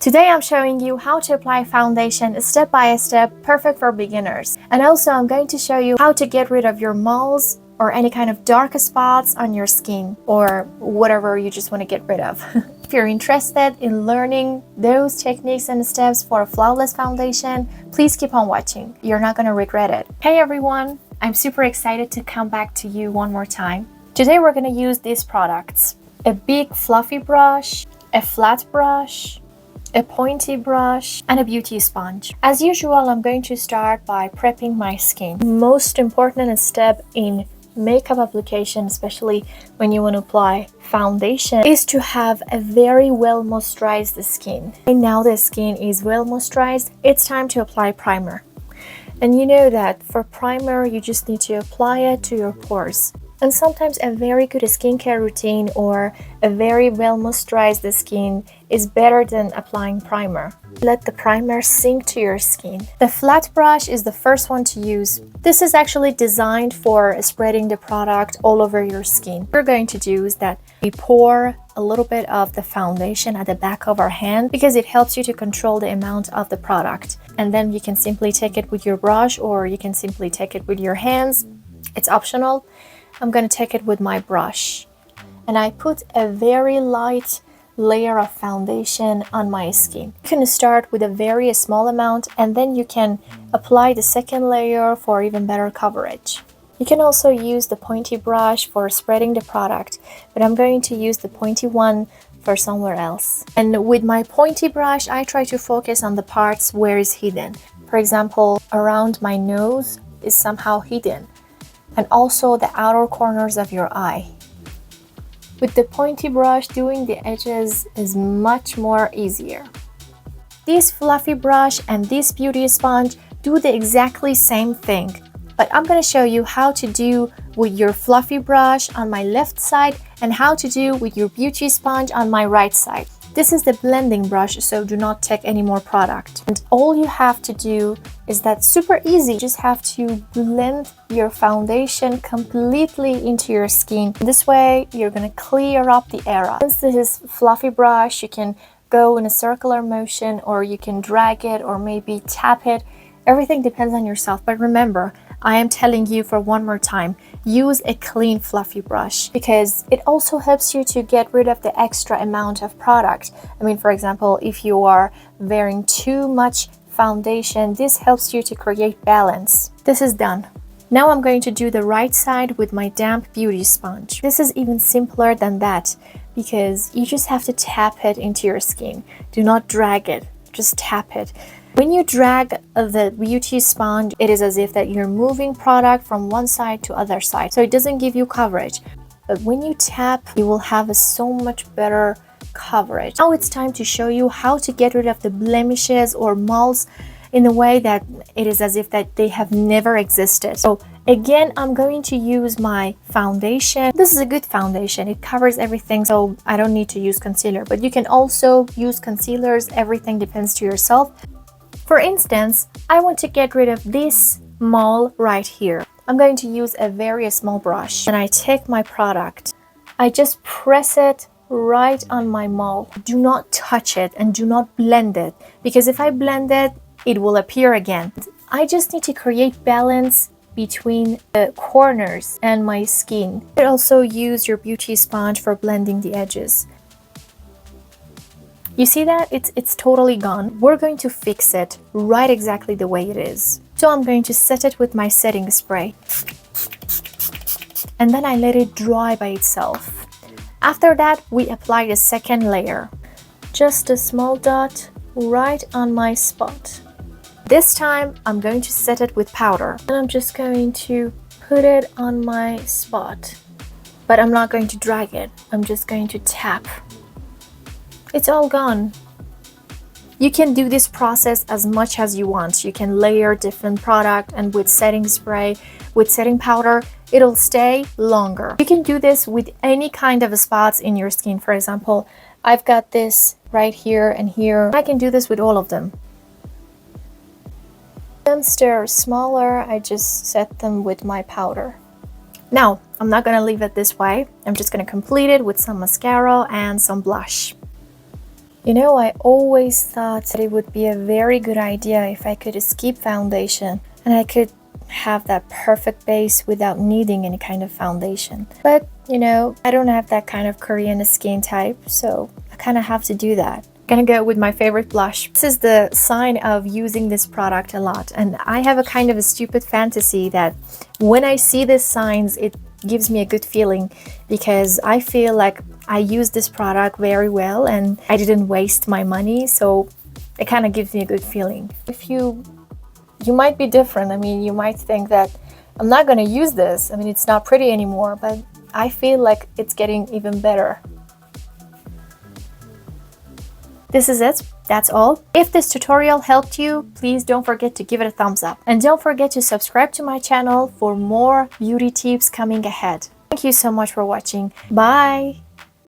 Today I'm showing you how to apply foundation step by step, perfect for beginners. And also I'm going to show you how to get rid of your moles or any kind of dark spots on your skin or whatever you just want to get rid of. If you're interested in learning those techniques and steps for a flawless foundation, please keep on watching. You're not going to regret it. Hey everyone, I'm super excited to come back to you one more time. Today we're going to use these products: a big fluffy brush, a flat brush, a pointy brush, and a beauty sponge. As usual, I'm going to start by prepping my skin. Most important step in makeup application, especially when you want to apply foundation, is to have a very well moisturized skin. And now the skin is well moisturized, it's time to apply primer. And you know that for primer, you just need to apply it to your pores. And sometimes a very good skincare routine or a very well moisturized skin is better than applying primer. Let the primer sink to your skin. The flat brush is the first one to use. This is actually designed for spreading the product all over your skin. What we're going to do is that we pour a little bit of the foundation at the back of our hand because it helps you to control the amount of the product. And then you can simply take it with your brush or you can simply take it with your hands. It's optional. I'm going to take it with my brush, and I put a very light layer of foundation on my skin. You can start with a very small amount and then you can apply the second layer for even better coverage. You can also use the pointy brush for spreading the product, but I'm going to use the pointy one for somewhere else. And with my pointy brush, I try to focus on the parts where it's hidden. For example, around my nose is somehow hidden, and also the outer corners of your eye. With the pointy brush, doing the edges is much more easier. This fluffy brush and this beauty sponge do the exactly same thing, but I'm going to show you how to do with your fluffy brush on my left side and how to do with your beauty sponge on my right side. This is the blending brush, so do not take any more product. And all you have to do is that super easy. You just have to blend your foundation completely into your skin. This way, you're gonna clear up the area. Since this is fluffy brush, you can go in a circular motion or you can drag it or maybe tap it. Everything depends on yourself. But remember, I am telling you for one more time, use a clean fluffy brush because it also helps you to get rid of the extra amount of product. I mean, for example, if you are wearing too much foundation, this helps you to create balance. This is done. Now I'm going to do the right side with my damp beauty sponge. This is even simpler than that because you just have to tap it into your skin. Do not drag it, just tap it. When you drag the beauty sponge, it is as if that you're moving product from one side to other side. So it doesn't give you coverage. But when you tap, you will have a so much better coverage. Now it's time to show you how to get rid of the blemishes or moles in a way that it is as if that they have never existed. So again, I'm going to use my foundation. This is a good foundation. It covers everything, so I don't need to use concealer. But you can also use concealers. Everything depends to yourself. For instance, I want to get rid of this mole right here. I'm going to use a very small brush and I take my product. I just press it right on my mole. Do not touch it and do not blend it because if I blend it, it will appear again. I just need to create balance between the corners and my skin. You can also use your beauty sponge for blending the edges. You see that? It's totally gone. We're going to fix it right exactly the way it is. So I'm going to set it with my setting spray. And then I let it dry by itself. After that, we apply the second layer. Just a small dot right on my spot. This time, I'm going to set it with powder. And I'm just going to put it on my spot. But I'm not going to drag it. I'm just going to tap. It's all gone. You can do this process as much as you want. You can layer different product, and with setting spray, with setting powder, it'll stay longer. You can do this with any kind of spots in your skin. For example, I've got this right here and here. I can do this with all of them. Since they're smaller, I just set them with my powder. Now, I'm not gonna leave it this way. I'm just gonna complete it with some mascara and some blush. You know, I always thought that it would be a very good idea if I could skip foundation and I could have that perfect base without needing any kind of foundation. But, you know, I don't have that kind of Korean skin type, so I kind of have to do that. Gonna go with my favorite blush. This is the sign of using this product a lot, and I have a kind of a stupid fantasy that when I see these signs, it gives me a good feeling because I feel like I used this product very well and I didn't waste my money, so it kind of gives me a good feeling. If you might be different. I mean, you might think that I'm not gonna use this. I mean, it's not pretty anymore, but I feel like it's getting even better. This is it. That's all. If this tutorial helped you, please don't forget to give it a thumbs up. And don't forget to subscribe to my channel for more beauty tips coming ahead. Thank you so much for watching. Bye!